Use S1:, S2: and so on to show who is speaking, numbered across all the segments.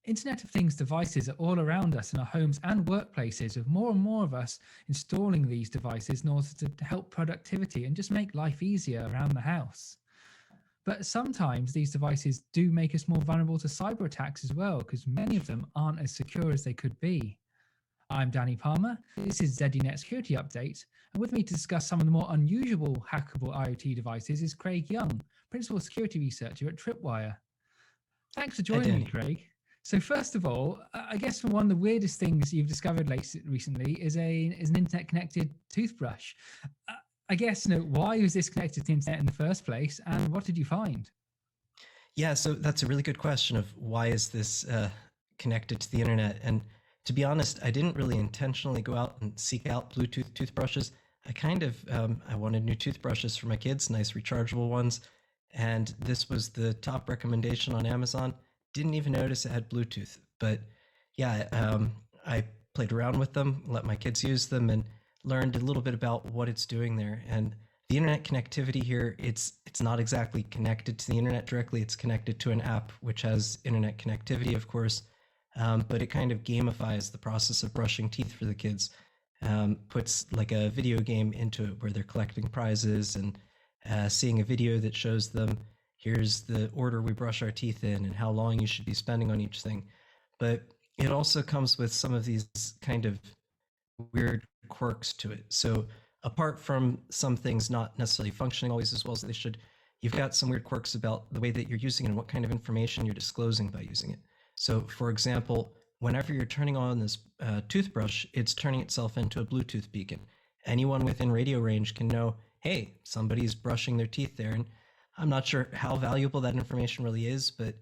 S1: Internet of Things devices are all around us in our homes and workplaces, with more and more of us installing these devices in order to help productivity and just make life easier around the house. But sometimes these devices do make us more vulnerable to cyber attacks as well, because many of them aren't as secure as they could be. I'm Danny Palmer. This is ZDNet Security Update. And with me to discuss some of the more unusual hackable IoT devices is Craig Young, Principal Security Researcher at Tripwire. Thanks for joining me, Craig. So first of all, I guess one of the weirdest things you've discovered recently is an internet-connected toothbrush. I guess, why was this connected to the internet in the first place, and what did you find?
S2: Yeah, so that's a really good question of why is this connected to the internet? And to be honest, I didn't really intentionally go out and seek out Bluetooth toothbrushes. I wanted new toothbrushes for my kids, nice rechargeable ones. And this was the top recommendation on Amazon. Didn't even notice it had Bluetooth. But yeah, I played around with them, let my kids use them, and learned a little bit about what it's doing there. And the internet connectivity here, it's not exactly connected to the internet directly. It's connected to an app which has internet connectivity, of course, but it kind of gamifies the process of brushing teeth for the kids. Puts like a video game into it where they're collecting prizes and seeing a video that shows them, here's the order we brush our teeth in and how long you should be spending on each thing. But it also comes with some of these kind of weird quirks to it. So apart from some things not necessarily functioning always as well as they should, you've got some weird quirks about the way that you're using it and what kind of information you're disclosing by using it. So for example, whenever you're turning on this toothbrush, it's turning itself into a Bluetooth beacon. Anyone within radio range can know, hey, somebody's brushing their teeth there. And I'm not sure how valuable that information really is, but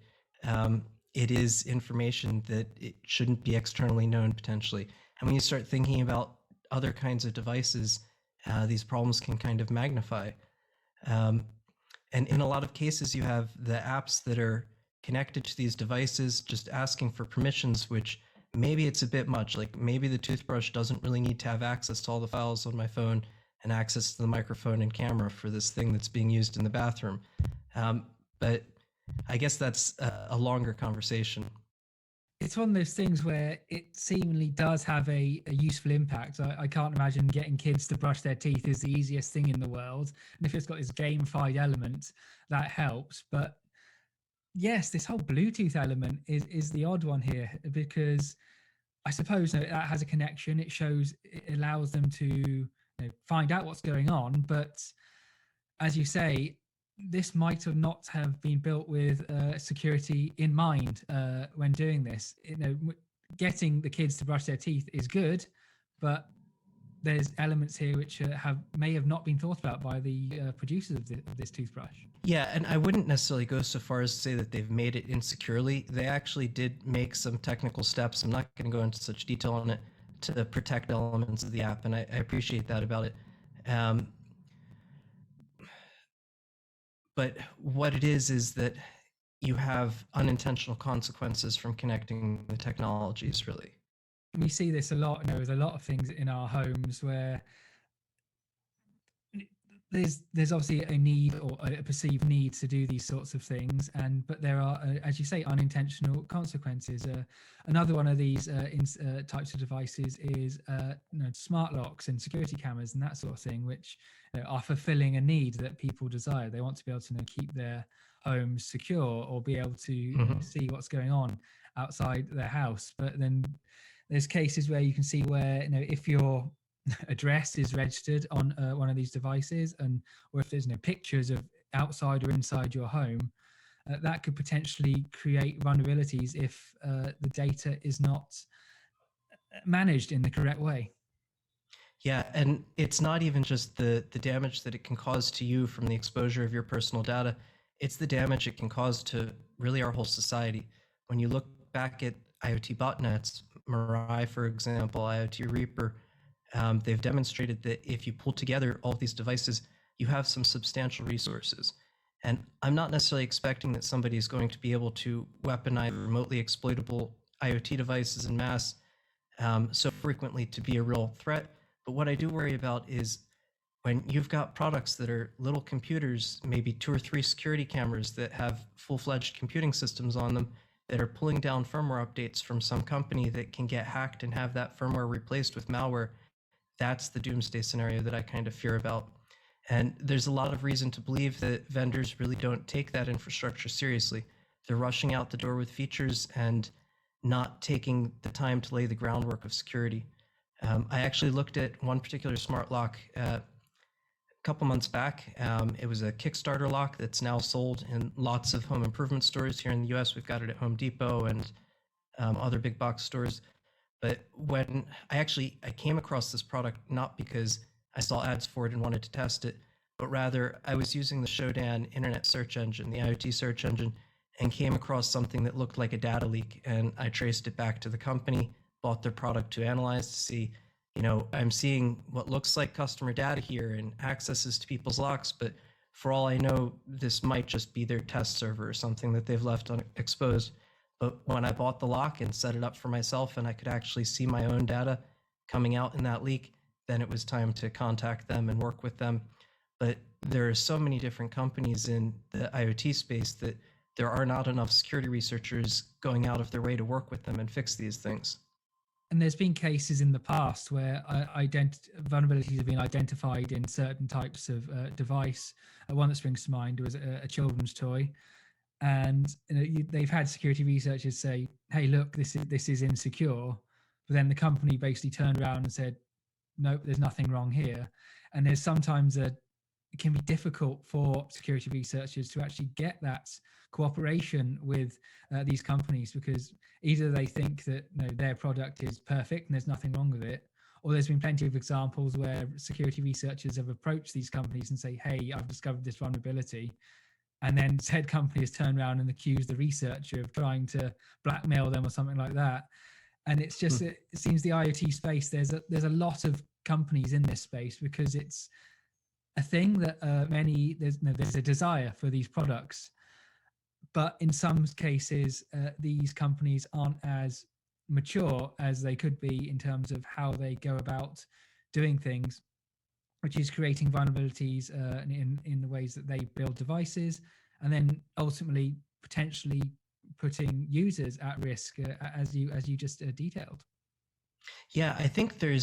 S2: it is information that it shouldn't be externally known potentially. And when you start thinking about other kinds of devices, these problems can kind of magnify. And in a lot of cases, you have the apps that are connected to these devices just asking for permissions, which maybe it's a bit much. Like maybe the toothbrush doesn't really need to have access to all the files on my phone and access to the microphone and camera for this thing that's being used in the bathroom. But I guess that's a longer conversation.
S1: It's one of those things where it seemingly does have a useful impact. I can't imagine getting kids to brush their teeth is the easiest thing in the world. And if it's got this gamified element, that helps. But yes, this whole Bluetooth element is the odd one here, because I suppose that has a connection. It allows them to find out what's going on. But as you say, this might have not have been built with security in mind when doing this. Getting the kids to brush their teeth is good, but there's elements here which may have not been thought about by the producers of this toothbrush.
S2: Yeah, and I wouldn't necessarily go so far as to say that they've made it insecurely. They actually did make some technical steps. I'm not going to go into such detail on it to protect elements of the app, and I appreciate that about it. But what it is that you have unintentional consequences from connecting the technologies, really.
S1: We see this a lot, with a lot of things in our homes where there's obviously a need or a perceived need to do these sorts of things, but there are, as you say, unintentional consequences. Another one of these types of devices is smart locks and security cameras and that sort of thing, which are fulfilling a need that people desire. They want to be able to keep their homes secure or be able to see what's going on outside their house. But then there's cases where you can see where if your address is registered on one of these devices, or if there's pictures of outside or inside your home, that could potentially create vulnerabilities if the data is not managed in the correct way.
S2: Yeah, and it's not even just the damage that it can cause to you from the exposure of your personal data. It's the damage it can cause to really our whole society. When you look back at IoT botnets, Mirai, for example, IoT Reaper, they've demonstrated that if you pull together all of these devices, you have some substantial resources. And I'm not necessarily expecting that somebody is going to be able to weaponize remotely exploitable IoT devices en masse so frequently to be a real threat. But what I do worry about is when you've got products that are little computers, maybe 2 or 3 security cameras that have full-fledged computing systems on them that are pulling down firmware updates from some company that can get hacked and have that firmware replaced with malware, that's the doomsday scenario that I kind of fear about. And there's a lot of reason to believe that vendors really don't take that infrastructure seriously. They're rushing out the door with features and not taking the time to lay the groundwork of security. I actually looked at one particular smart lock a couple months back. It was a Kickstarter lock that's now sold in lots of home improvement stores here in the US. We've got it at Home Depot and other big box stores. But when I came across this product not because I saw ads for it and wanted to test it, but rather I was using the Shodan internet search engine, the IoT search engine, and came across something that looked like a data leak. And I traced it back to the company, bought their product to analyze to see, I'm seeing what looks like customer data here and accesses to people's locks, but for all I know, this might just be their test server or something that they've left exposed. But when I bought the lock and set it up for myself and I could actually see my own data coming out in that leak, then it was time to contact them and work with them. But there are so many different companies in the IoT space that there are not enough security researchers going out of their way to work with them and fix these things.
S1: And there's been cases in the past where vulnerabilities have been identified in certain types of device. One that springs to mind was a children's toy. And they've had security researchers say, "Hey, look, this is insecure," but then the company basically turned around and said, "Nope, there's nothing wrong here." And there's sometimes it can be difficult for security researchers to actually get that cooperation with these companies, because either they think that their product is perfect and there's nothing wrong with it, or there's been plenty of examples where security researchers have approached these companies and say, "Hey, I've discovered this vulnerability." And then said company has turned around and accused the researcher of trying to blackmail them or something like that. And it's just, it seems the IoT space, there's a lot of companies in this space because it's a thing that there's a desire for these products. But in some cases, these companies aren't as mature as they could be in terms of how they go about doing things, which is creating vulnerabilities in the ways that they build devices, and then ultimately potentially putting users at risk, as you just detailed.
S2: Yeah, I think there's